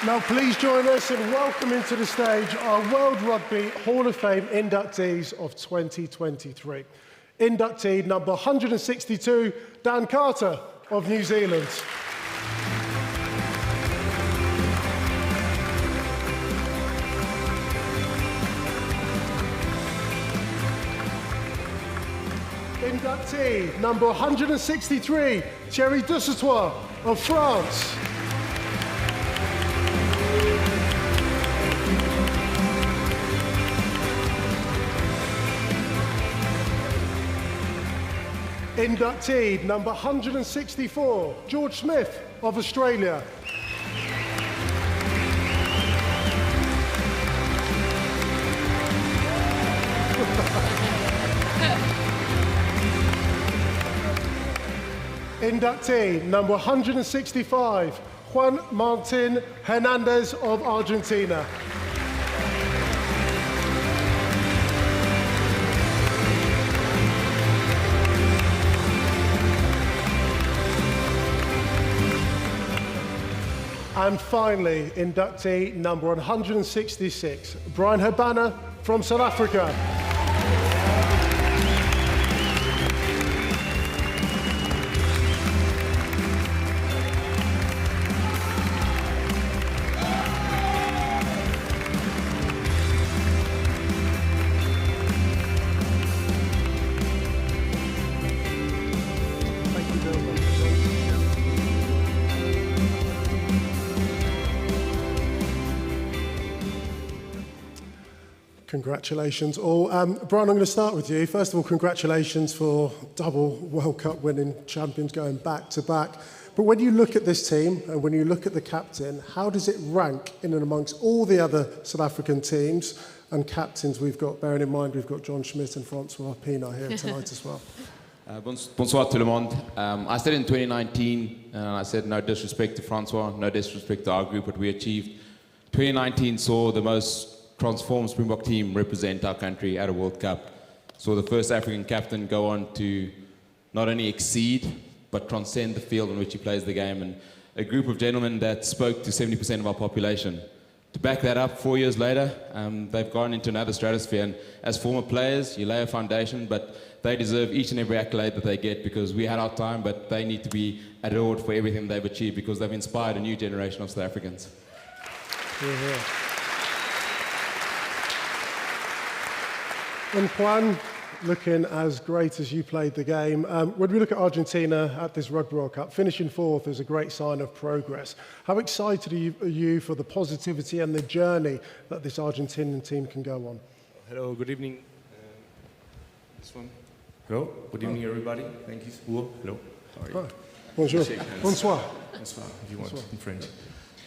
Now please join us in welcoming to the stage our World Rugby Hall of Fame inductees of 2023. Inductee number 162, Dan Carter of New Zealand. Inductee number 163, Thierry Dusautoir of France. Inductee number 164, George Smith of Australia. Inductee number 165, Juan Martin Hernandez of Argentina. And finally, inductee number 166, Bryan Habana from South Africa. Congratulations all. Bryan, I'm going to start with you. First of all, congratulations for double World Cup winning champions going back to back. But when you look at this team and when you look at the captain, how does it rank in and amongst all the other South African teams and captains we've got, bearing in mind we've got John Schmidt and Francois Pienaar here tonight as well? Bonsoir tout le monde. I said in 2019, I said no disrespect to Francois, no disrespect to our group, what we achieved. 2019 saw the most transformed Springbok team represent our country at a World Cup. Saw the first African captain go on to not only exceed, but transcend the field in which he plays the game, and a group of gentlemen that spoke to 70% of our population. To back that up, 4 years later, they've gone into another stratosphere, and as former players, you lay a foundation, but they deserve each and every accolade that they get, because we had our time, but they need to be adored for everything they've achieved, because they've inspired a new generation of South Africans. Yeah. And Juan, looking as great as you played the game, when we look at Argentina at this Rugby World Cup, finishing fourth is a great sign of progress. How excited are you for the positivity and the journey that this Argentinian team can go on? Hello, good evening. This one. Hello, good evening, everybody. Thank you. Hugo, hello. How are you? Hi. Bonjour. Bonsoir. Bonsoir, if you want, in French.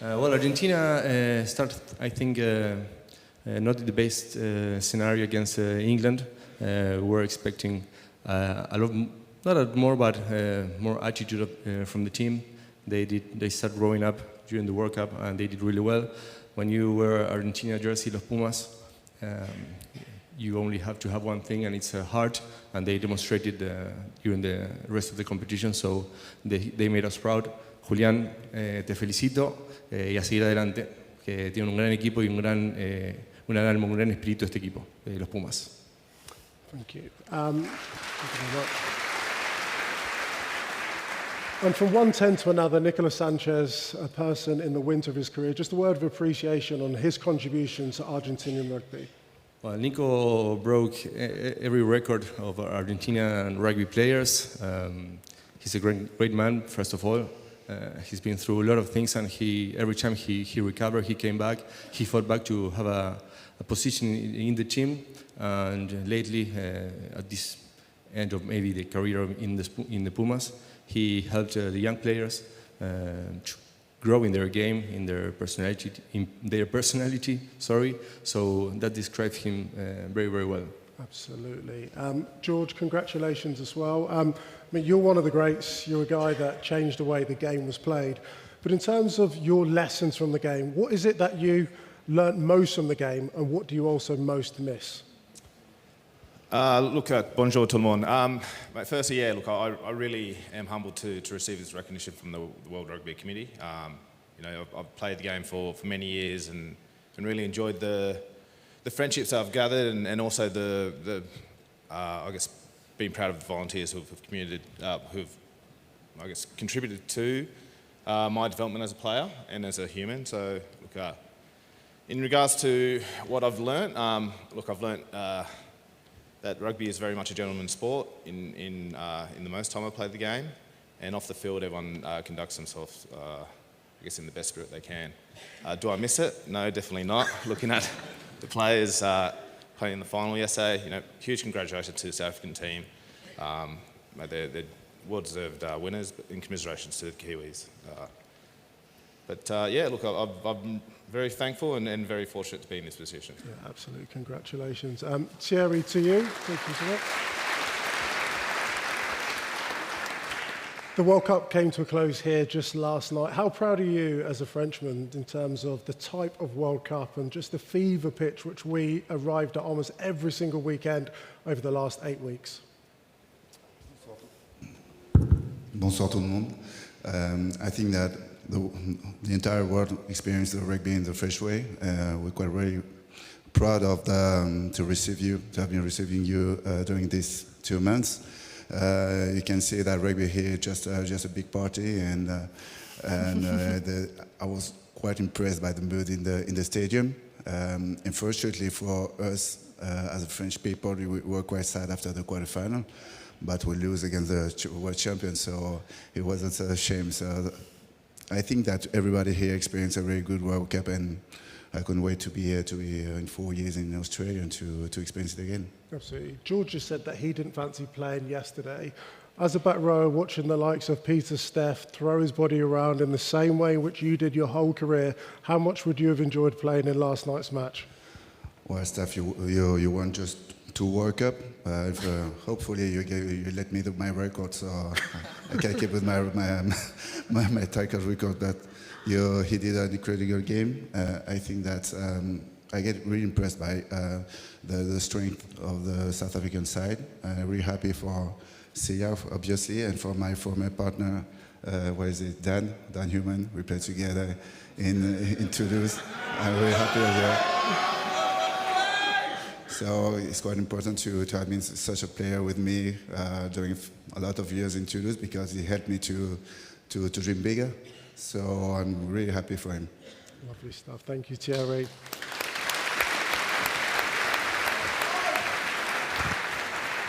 Well, Argentina started, I think, not the best scenario against England. We're expecting a lot, not a more, but more attitude from the team. They started growing up during the World Cup, and they did really well. When you wear Argentina jersey, Los Pumas, you only have to have one thing, and it's heart. And they demonstrated during the rest of the competition, so they made us proud. Julián, te felicito y a seguir adelante, que tiene un gran equipo y un gran alma, un gran espíritu este equipo, los Pumas. Thank you. And from one tent to another, Nicolas Sanchez, a person in the winter of his career, just a word of appreciation on his contribution to Argentinian rugby. Well, Nico broke every record of Argentina and rugby players. He's a great man, first of all. He's been through a lot of things, and every time he recovered, he came back. He fought back to have a position in the team. And lately, at this end of maybe the career in the Pumas, he helped the young players grow in their game, in their personality. So that describes him very, very well. Absolutely. George, congratulations as well. I mean, you're one of the greats. You're a guy that changed the way the game was played. But in terms of your lessons from the game, what is it that you learnt most from the game, and what do you also most miss? Bonjour tout le monde. Firstly, yeah, look, I really am humbled to receive this recognition from the World Rugby Committee. I've played the game for many years and really enjoyed the friendships I've gathered and also the I guess being proud of the volunteers who've I guess contributed to my development as a player and as a human. So look, in regards to what I've learnt, I've learnt that rugby is very much a gentleman's sport in the most time I've played the game, and off the field everyone conducts themselves I guess in the best spirit they can. Do I miss it? No, definitely not. Looking at the players playing in the final yesterday, huge congratulations to the South African team. They're well-deserved winners, and commiserations to the Kiwis. I'm very thankful and very fortunate to be in this position. Yeah, absolutely. Congratulations. Thierry, to you. Thank you so much. The World Cup came to a close here just last night. How proud are you as a Frenchman in terms of the type of World Cup and just the fever pitch which we arrived at almost every single weekend over the last 8 weeks? Bonsoir tout le monde. I think that the entire world experienced the rugby in the French way. We're quite very proud of to have been receiving you during these 2 months. You can see that rugby here just a big party, and I was quite impressed by the mood in the stadium. Unfortunately for us as French people, we were quite sad after the quarterfinal, but we lose against the world champions, so it wasn't a shame. So I think that everybody here experienced a very good World Cup, and I couldn't wait to be here in 4 years in Australia and to experience it again. Absolutely. George just said that he didn't fancy playing yesterday. As a back rower, watching the likes of Peter Steff throw his body around in the same way in which you did your whole career, how much would you have enjoyed playing in last night's match? Well, Steff, you won just 2 World Cup. Hopefully you let me do my record, so I can keep with my tackle record. But he did an incredible game. I think that I get really impressed by the strength of the South African side. Really happy for Sia, obviously, and for my former partner, Dan Human. We played together in Toulouse. I'm really happy as well. So it's quite important to have such a player with me during a lot of years in Toulouse, because he helped me to dream bigger. So I'm really happy for him. Lovely stuff. Thank you, Thierry.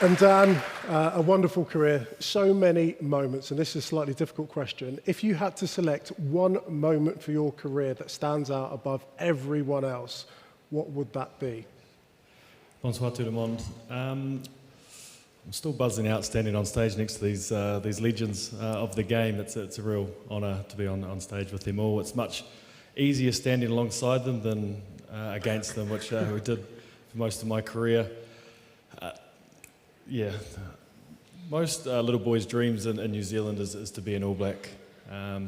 And Dan, a wonderful career, so many moments, and this is a slightly difficult question. If you had to select one moment for your career that stands out above everyone else, what would that be? Bonsoir tout le monde. I'm still buzzing out standing on stage next to these legends of the game. It's a real honour to be on stage with them all. It's much easier standing alongside them than against them, which we did for most of my career. Most little boys' dreams in New Zealand is to be an All Black. I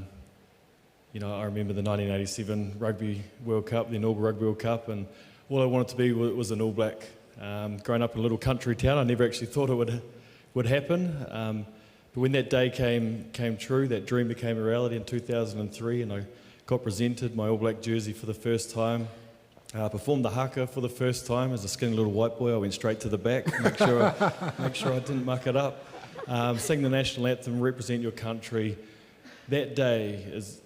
remember the 1987 Rugby World Cup, the inaugural Rugby World Cup, and all I wanted to be was an All Black. Growing up in a little country town, I never actually thought it would happen. But when that day came true, that dream became a reality in 2003, and I got presented my All Black jersey for the first time. Performed the haka for the first time as a skinny little white boy. I went straight to the back, make sure I didn't muck it up. Sing the national anthem, represent your country. That day is,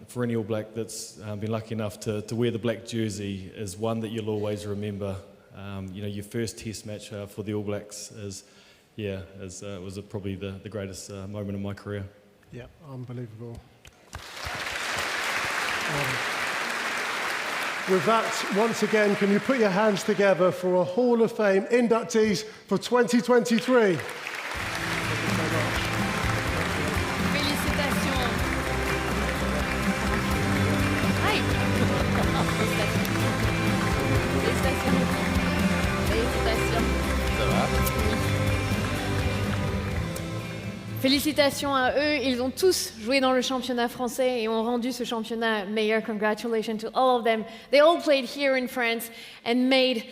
for any All Black that's been lucky enough to wear the black jersey, is one that you'll always remember. Your first Test match for the All Blacks was probably the greatest moment of my career. Yeah, unbelievable. With that, once again, can you put your hands together for a Hall of Fame inductees for 2023? Félicitations à eux, ils ont tous joué dans le championnat français et ont rendu ce championnat meilleur. Congratulations to all of them. They all played here in France and made